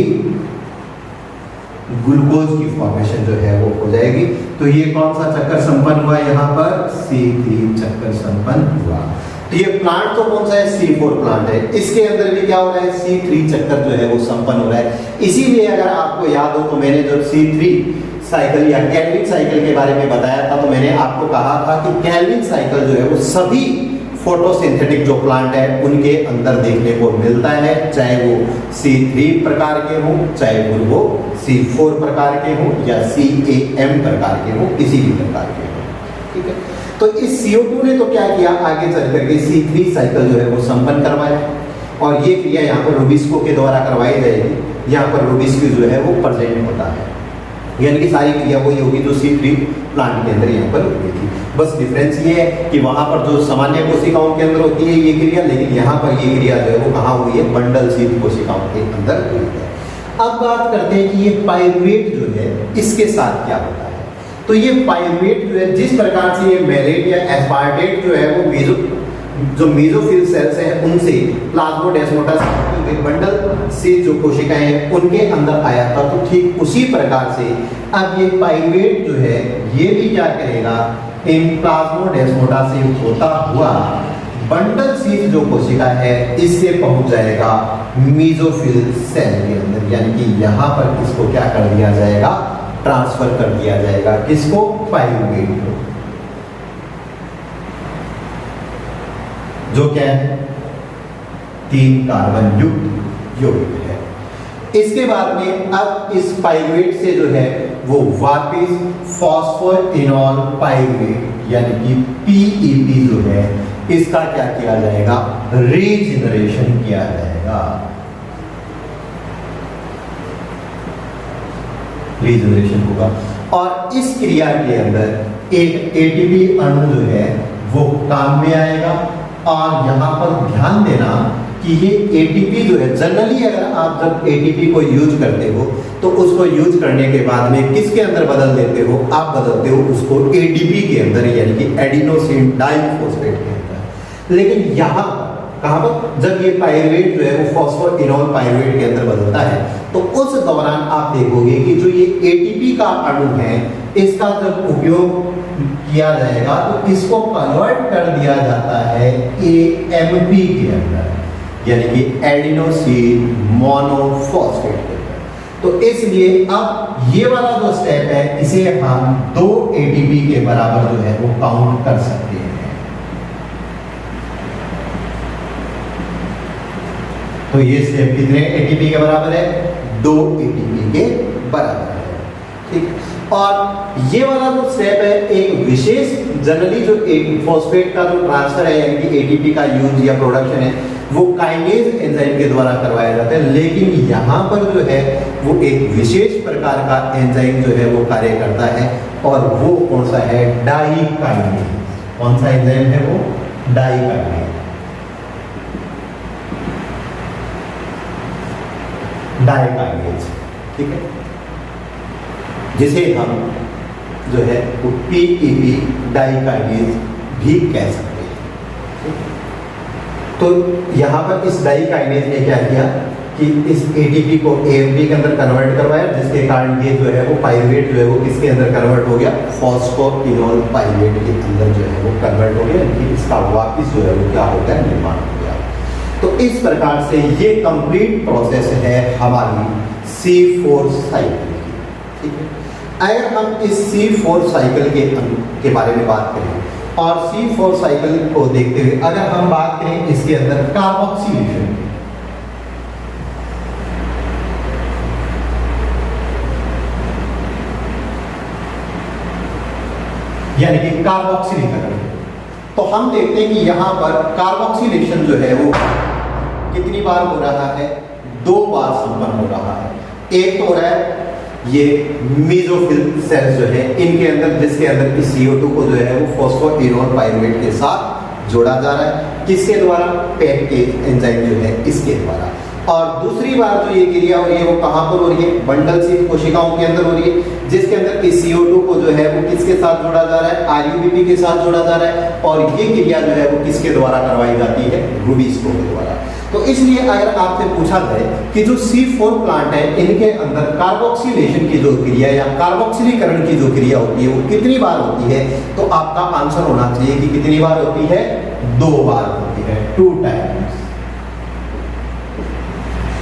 A: ग्लूकोज की फॉर्मेशन जो है वो हो जाएगी। तो ये कौन सा चक्कर संपन्न हुआ? यहाँ पर C3 चक्कर संपन्न हुआ। तो ये प्लांट तो कौन सा है, C4 प्लांट है। इसके अंदर भी क्या हो रहा है, C3 चक्कर जो है वो संपन्न हो रहा है। इसीलिए अगर आपको याद हो तो मैंने जब C3 साइकिल या केल्विन साइकिल के बारे में बताया था तो मैंने आपको कहा था कि केल्विन साइकिल जो है वो सभी फोटोसिंथेटिक जो प्लांट है उनके अंदर देखने को मिलता है, चाहे वो C3 प्रकार के हो, चाहे वो C4 प्रकार के हो या CAM प्रकार के हो, किसी भी प्रकार के हो। ठीक है, तो इस CO2 ने तो क्या किया, आगे चल करके C3 साइकिल जो है वो संपन्न करवाया और ये क्रिया यहाँ पर रुबिस्को के द्वारा करवाई जाएगी। यहाँ पर रुबिस्को जो है वो प्रेजेंट होता है, यानी कि सारी क्रिया वही होगी जो C3 प्लांट के अंदर यहाँ पर होती थी। बस डिफरेंस ये है कि वहां पर जो सामान्य कोशिकाओं के अंदर होती है ये क्रिया, लेकिन यहाँ पर ये क्रिया जो है वो कहाँ हुई है, बंडल शीत कोशिकाओं के अंदर हुई है। अब बात करते हैं कि ये पाइरुवेट जो है इसके साथ क्या होता है। तो ये पाइरुवेट जो है जिस प्रकार से ये मैलेट या एस्पार्टेट जो है वो मेसोफिल सेल्स हैं उनसे प्लाज्मोडेस्माटा बंडल से जो कोशिकाएं हैं उनके अंदर आया था, तो ठीक उसी प्रकार से अब ये पाइरुवेट जो है ये भी क्या करेगा, इन प्लाज्मोडेस्माटा से होता हुआ बंडल शीथ जो कोशिका है इससे पहुंच जाएगा मेसोफिल सेल के अंदर, यानी कि यहाँ पर इसको क्या कर दिया जाएगा, ट्रांसफर कर दिया जाएगा, किसको, पाइरुवेट को, जो क्या है 3 कार्बन युक्त यौगिक है। इसके बाद में अब इस पाइरुवेट से जो है वो वापिस फॉस्फोइनोल पाइरुवेट यानी कि PEP जो है इसका क्या किया जाएगा, रीजनरेशन किया जाएगा, रीजनरेशन होगा। और इस क्रिया के अंदर एक ATP अणु जो है वो काम में आएगा। और यहाँ पर ध्यान देना कि ये ATP जो है जनरली अगर आप जब ATP को यूज करते हो तो उसको यूज करने के बाद में किसके अंदर बदल देते हो, आप बदलते हो उसको ADP के अंदर, यानी कि एडिनोसिन डाइफॉस्फेट के अंदर। लेकिन यहाँ कहाँ पर जब ये पाइरुवेट जो है वो फॉस्फोइनोल पाइरुवेट के अंदर बदलता है तो उस दौरान आप देखोगे कि जो ये ATP का अणु है इसका जब उपयोग किया जाएगा तो इसको कन्वर्ट कर दिया जाता है AMP के अंदर, यानी कि एडिनोसिन मोनोफॉस्फेट के अंदर। तो इसलिए अब ये वाला जो स्टेप है इसे हम 2 ATP के बराबर जो है वो काउंट कर सकते हैं। तो ये स्टेप कितने ATP के बराबर है, 2 ATP के बराबर है। ठीक, और ये वाला जो स्टेप है एक विशेष जनरली जो फॉस्फेट का जो ट्रांसफर है यानी कि ATP का यूज या प्रोडक्शन है वो काइनेज एंजाइम के द्वारा करवाया जाता है, लेकिन यहाँ पर जो है वो एक विशेष प्रकार का एंजाइम जो है वो कार्य करता है और वो कौन सा है, डाइकाइनेज। कौन सा एंजाइम है वो, डाइकाइनेज। डाइकाइनेज, ठीक है, जिसे हम जो है वो PEP डाइकाइनेज भी कह सकते हैं। तो यहाँ पर इस डाइकाइनेज ने क्या किया कि इस ATP को AMP के अंदर कन्वर्ट करवाया, जिसके कारण ये जो है वो पाइरुवेट जो है वो किसके अंदर कन्वर्ट हो गया, फॉस्फोइनोल पाइरुवेट के अंदर जो है वो कन्वर्ट हो गया, यानी इसका वापिस जो है वो क्या हो गया, निर्माण हो गया। तो इस प्रकार से ये कंप्लीट प्रोसेस है हमारी C4 साइकिल की। ठीक है, अगर हम इस C4 साइकिल के बारे में बात करें और C4 साइकिल को देखते हुए अगर हम बात करें इसके अंदर कार्बोक्सिलेशन की, यानी कि कार्बोक्सिलीकरण, तो हम देखते हैं कि यहां पर कार्बोक्सिलेशन जो है वो कितनी बार हो रहा है, 2 बार संपन्न हो रहा है। एक तो हो रहा है ये मेसोफिल सेल्स जो है इनके अंदर, जिसके अंदर इस CO2 को जो है वो फॉस्फोइनोल पाइरुवेट के साथ जोड़ा जा रहा है, किसके द्वारा, पेप के एंजाइम जो है इसके द्वारा। और दूसरी बार जो ये क्रिया हो रही है वो कहाँ पर हो रही है, बंडल शीथ कोशिकाओं के अंदर हो रही है, जिसके अंदर इस CO2 को जो है वो किसके साथ जोड़ा जा रहा है, RUBP के साथ जोड़ा जा रहा है। और ये क्रिया जो है वो किसके द्वारा करवाई जाती है, रुबिस्को के द्वारा। तो इसलिए अगर आपसे पूछा जाए कि जो C4 प्लांट है इनके अंदर कार्बोक्सिलेशन की जो क्रिया या कार्बोक्सिलीकरण की जो क्रिया होती है वो कितनी बार होती है, तो आपका आंसर होना चाहिए कि कितनी बार होती है, 2 बार होती है, 2 टाइम्स।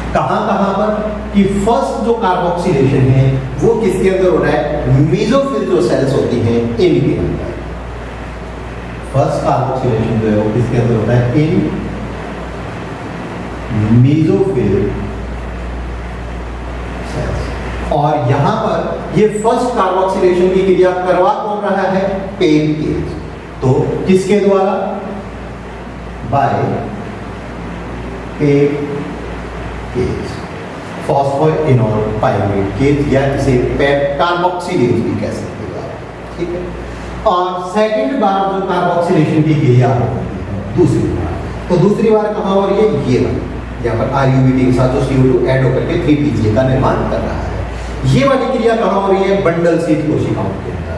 A: कहां पर कि फर्स्ट जो कार्बोक्सिलेशन है वो किसके अंदर हो रहा है, मेसोफिल जो सेल्स होती हैं इनके अंदर। फर्स्ट कार्बोक्सिलेशन जो है वो किसके अंदर हो रहा है, इन मेसोफिल सेल्स। और यहां पर ये फर्स्ट कार्बोक्सिलेशन की क्रिया करवा कौन रहा है, पेन केज। तो किसके द्वारा, बाय पेन केज, फॉस्फोइनोल पाइरुवेट केज, या इसे कार्बोक्सिलेज भी कह सकते हैं, ठीक है। और सेकंड बार जो कार्बोक्सिलेशन की क्रिया होती है दूसरी बार, तो दूसरी बार कहाँ हो रही है, ये वाली, यहाँ पर RuBT के साथ जो CO2 ऐड होकर के 3PGA का निर्माण कर रहा है। ये वाली क्रिया कहाँ हो रही है, बंडल शीथ कोशिकाओं के अंदर।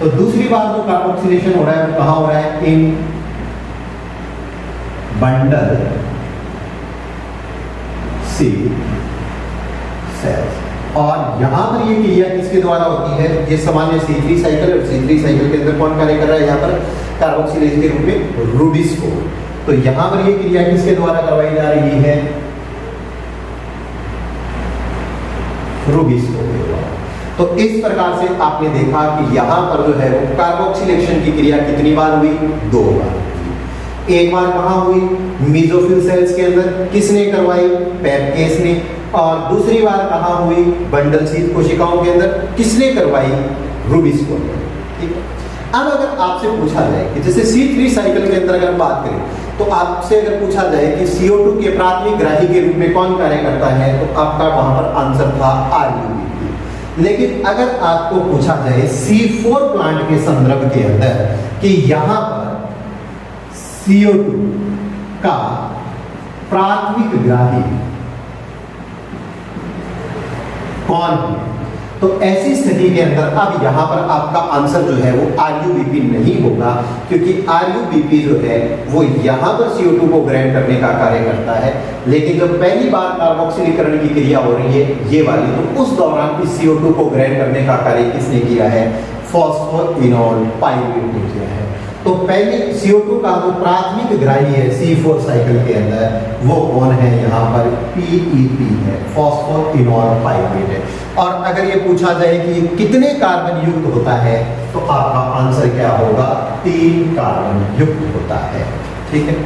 A: तो दूसरी बार जो कार्बोक्सिलेशन हो रहा है वो कहाँ हो रहा है, इन बंडल शीथ सेल्स। और यहां पर ये क्रिया किसके द्वारा होती है, ये सामान्य C3 साइकिल, और C3 साइकिल के अंदर कौन कार्य कर रहा है, यहाँ पर कार्बोक्सिलेज के रूप में रूबिस्को। तो यहां पर ये क्रिया किसके द्वारा करवाई जा रही है, रूबिस्को के द्वारा। तो इस प्रकार से आपने देखा कि यहां पर जो है वो कार्बोक्सिलेशन की क्रिया कितनी बार हुई, 2 बार। एक बार कहां हुई, मेसोफिल सेल्स के अंदर, किसने करवाई, पेपकेस ने। और दूसरी बार कहां हुई, बंडल शीथ कोशिकाओं के अंदर, किसने करवाई, रूबिस्को ने, ठीक है। अब अगर आपसे पूछा जाए कि जैसे C3 साइकिल के अंदर अगर बात करें, तो आपसे अगर पूछा जाए कि CO2 के प्राथमिक ग्राही के रूप में कौन कार्य करता है, तो आपका वहां पर आंसर था RuBT। लेकिन अगर आपको पूछा जाए C4 प्लांट के संदर्भ के अंदर कि यहां पर CO2 का प्राथमिक ग्राही कौन है, तो ऐसी स्थिति के अंदर अब यहां पर आपका आंसर जो है वो RuBP नहीं होगा, क्योंकि RuBP जो है वो यहां पर CO2 को ग्रहण करने का कार्य करता है। लेकिन जब पहली बार कार्बोक्सिलीकरण की क्रिया हो रही है ये वाली, तो उस दौरान इस CO2 को ग्रहण करने का कार्य किसने किया है, फॉस्फोइनोल पाइरुवेट ने किया है। तो पहले CO2 का जो प्राथमिक ग्राही है C4 साइकिल के अंदर वो कौन है, यहाँ पर PEP है, फॉस्फोइनोल पाइरुवेट है। और अगर ये पूछा जाए कि कितने कार्बन युक्त होता है, तो आपका आंसर क्या होगा, 3 कार्बन युक्त होता है, ठीक है।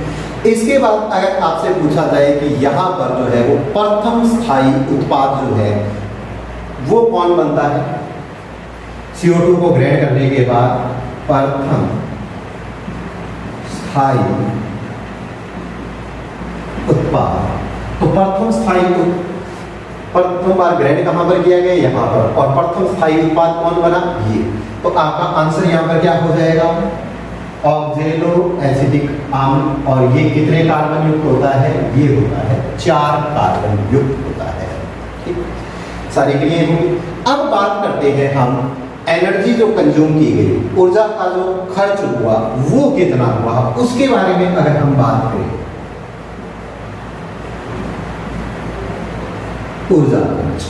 A: इसके बाद अगर आपसे पूछा जाए कि यहाँ पर जो है वो प्रथम स्थायी उत्पाद जो है वो कौन बनता है, CO2 को ग्रहण करने के बाद प्रथम स्थायी उत्पाद, तो प्रथम बार ग्रहण कहां पर किया गया, यहां पर, और प्रथम स्थायी उत्पाद कौन बना, ये। तो आपका आंसर यहां पर क्या हो जाएगा, ऑक्जेलो एसिटिक अम्ल। और ये कितने कार्बन युक्त होता है, ये होता है 4 कार्बन युक्त होता है, ठीक। सारी क्रियाएं होंगी। अब बात करते हैं हम एनर्जी जो कंज्यूम की गई, ऊर्जा का जो खर्च हुआ वो कितना हुआ, उसके बारे में अगर हम बात करें। ऊर्जा खर्च,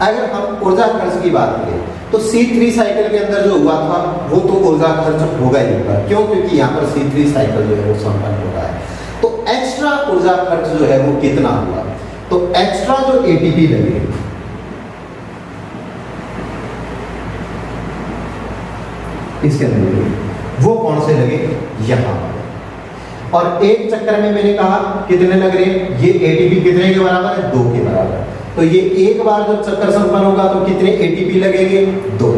A: अगर हम ऊर्जा खर्च की बात करें तो C3 साइकिल के अंदर जो हुआ था वो तो ऊर्जा खर्च होगा ही होगा, क्यों, क्योंकि यहाँ पर C3 साइकिल जो है वो संपन्न हो रहा है। तो एक्स्ट्रा ऊर्जा खर्च जो है वो कितना हुआ, तो एक्स्ट्रा जो ATP लगे इसके अंदर वो कौन से लगे, यहां पर। और एक चक्कर में मैंने कहा कितने लग रहे हैं, ये ATP कितने के बराबर है, 2 के बराबर। तो ये एक बार जब चक्कर संपन्न होगा तो कितने ATP लगेंगे, 2।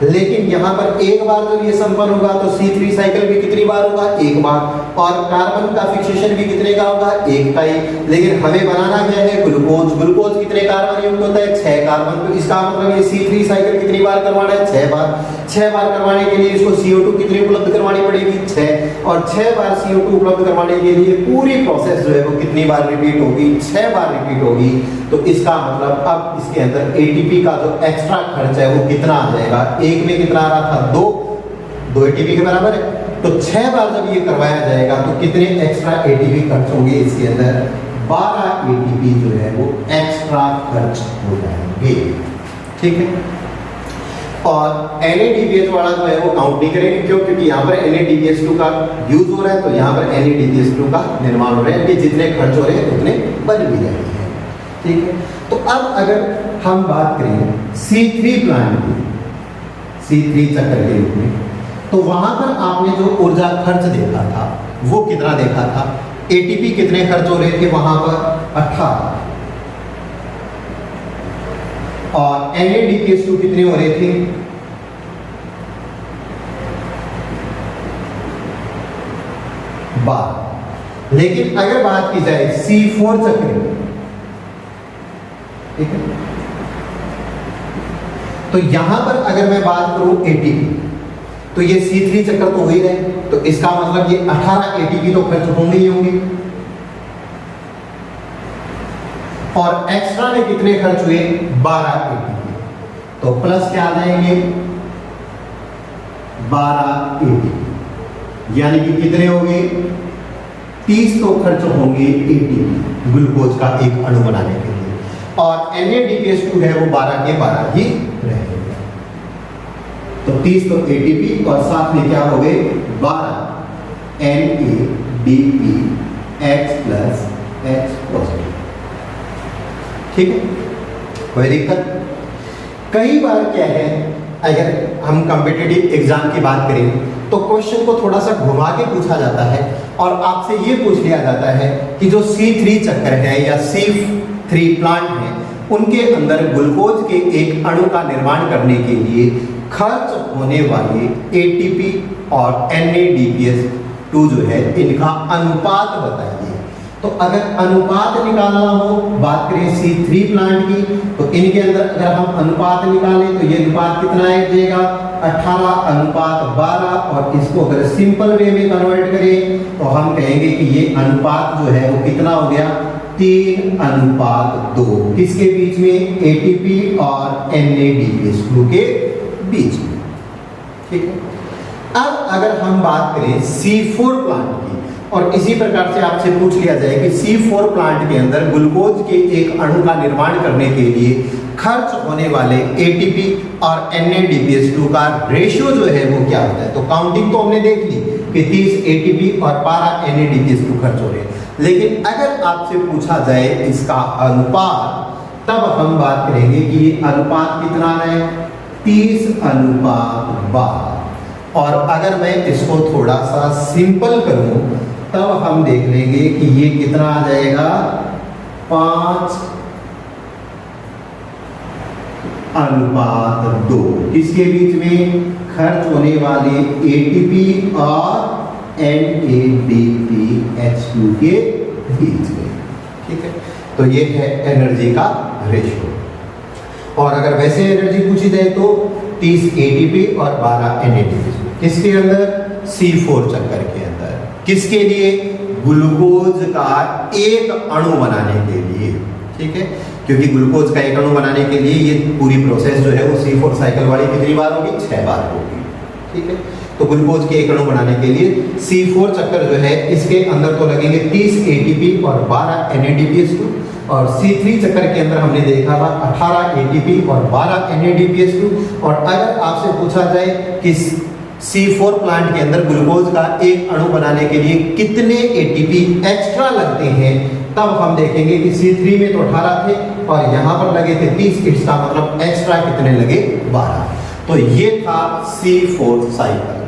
A: लेकिन यहाँ पर एक बार जब ये संपन्न होगा तो C3 साइकिल भी कितनी बार होगा, 1 बार। और कार्बन का फिक्सेशन भी कितने का होगा, 1 का ही। लेकिन हमें बनाना क्या है, ग्लूकोज। ग्लूकोज कितने कार्बन युक्त होता है, 6 कार्बन। तो इसका मतलब ये C3 साइकिल कितनी बार करवाना है, 6 बार। 6 बार करवाने के लिए इसको CO2 कितनी उपलब्ध करवानी पड़ेगी, 6। और 6 बार CO2 उपलब्ध करवाने के लिए पूरी प्रोसेस जो है वो कितनी बार रिपीट होगी, 6 बार रिपीट होगी। तो इसका मतलब अब इसके अंदर ATP का जो एक्स्ट्रा खर्च है वो कितना आ जाएगा, एक में कितना आ रहा था, 2 ATP के बराबर है। तो 6 बार जब ये करवाया जाएगा तो कितने एक्स्ट्रा ATP खर्च होंगे, इसके अंदर 12 ATP जो है वो एक्स्ट्रा खर्च हो जाएंगे, ठीक है। और NADPH वाला जो है वो काउंट नहीं करेंगे, क्यों? क्योंकि यहाँ पर NADPH2 का यूज हो रहा है, तो यहाँ पर NADPH2 का निर्माण हो रहा है, कि जितने खर्च हो रहे हैं उतने बन भी रहे हैं। ठीक है, तो अब अगर हम बात करें C3 प्लांट की, C3 चक्र के रूप में, तो वहां पर आपने जो ऊर्जा खर्च देखा था वो कितना देखा था? ATP कितने खर्च हो रहे थे वहां पर? 18। और NADPH2 कितने हो रहे थे? 12। लेकिन अगर बात की जाए C4 चक्र, ठीक है, तो यहां पर अगर मैं बात करूं ATP, तो ये C3 चक्र तो हो ही रहे, तो इसका मतलब ये 18 ATP तो खर्च होंगे ही होंगे। और एक्स्ट्रा में कितने खर्च हुए? 12 ATP। तो प्लस क्या आ जाएंगे? 12 ATP, यानी कि कितने हो गए? 30 तो खर्च होंगे ATP ग्लूकोज का एक अणु बनाने के लिए, और NADPH2 है वो 12 के 12 ही रहेंगे। तो 30 तो ATP और साथ में क्या हो गए? 12 NADPH प्लस H पॉजिटिव। ठीक है, कोई दिक्कत? कई बार क्या है, अगर हम कॉम्पिटिटिव एग्जाम की बात करें तो क्वेश्चन को थोड़ा सा घुमा के पूछा जाता है और आपसे ये पूछ लिया जाता है कि जो C3 चक्र है या C3 प्लांट है, उनके अंदर ग्लूकोज के एक अणु का निर्माण करने के लिए खर्च होने वाले ATP और NADPH2 जो है इनका अनुपात बताइए। तो अगर अनुपात निकालना हो, बात करें C3 प्लांट की, तो इनके अंदर अगर हम अनुपात निकालें तो ये अनुपात कितना आएगा? 18:12। और इसको अगर सिंपल वे में कन्वर्ट करें तो हम कहेंगे कि ये अनुपात जो है वो कितना हो गया? 3:2। किसके बीच में? ATP और NADPH2 के बीच में। ठीक है, अब अगर हम बात करें C4 प्लांट की, और इसी प्रकार से आपसे पूछ लिया जाए कि C4 प्लांट के अंदर ग्लूकोज के एक अणु का निर्माण करने के लिए खर्च होने वाले ATP और NADPH2 का रेशियो जो है वो क्या होता है? तो काउंटिंग तो हमने देख ली कि 30 ATP और 12 NADPH2 खर्च हो रहे हैं, लेकिन अगर आपसे पूछा जाए इसका अनुपात, तब हम बात करेंगे कि ये अनुपात कितना है? 30:12। और अगर मैं इसको थोड़ा सा सिंपल करूं तब हम देख लेंगे कि ये कितना आ जाएगा? 5:2। किसके बीच में? खर्च होने वाले ATP और NADPH2 के बीच में। ठीक है, तो ये है एनर्जी का रेशियो। और अगर वैसे एनर्जी पूछी जाए तो 30 ATP और 12 NADPH2 किसके अंदर? C4 चक्कर के अंदर। किसके लिए? ग्लूकोज का एक अणु बनाने के लिए। ठीक है, क्योंकि ग्लूकोज का एक अणु बनाने के लिए ये पूरी प्रोसेस जो है वो C4 साइकिल वाली कितनी बार होगी? 6 बार होगी। ठीक है, तो ग्लूकोज के एक अणु बनाने के लिए C4 चक्कर जो है इसके अंदर तो लगेंगे 30 ATP और 12 NADPH2, और C3 चक्कर के अंदर हमने देखा था 18 ATP और 12 NADPH2। और अगर आपसे पूछा जाए कि C4 प्लांट के अंदर ग्लूकोज का एक अणु बनाने के लिए कितने ATP एक्स्ट्रा लगते हैं, तब हम देखेंगे कि C3 में तो 18 थे और यहाँ पर लगे थे 30, इसका मतलब एक्स्ट्रा कितने लगे? 12। तो ये था C4 साइकिल।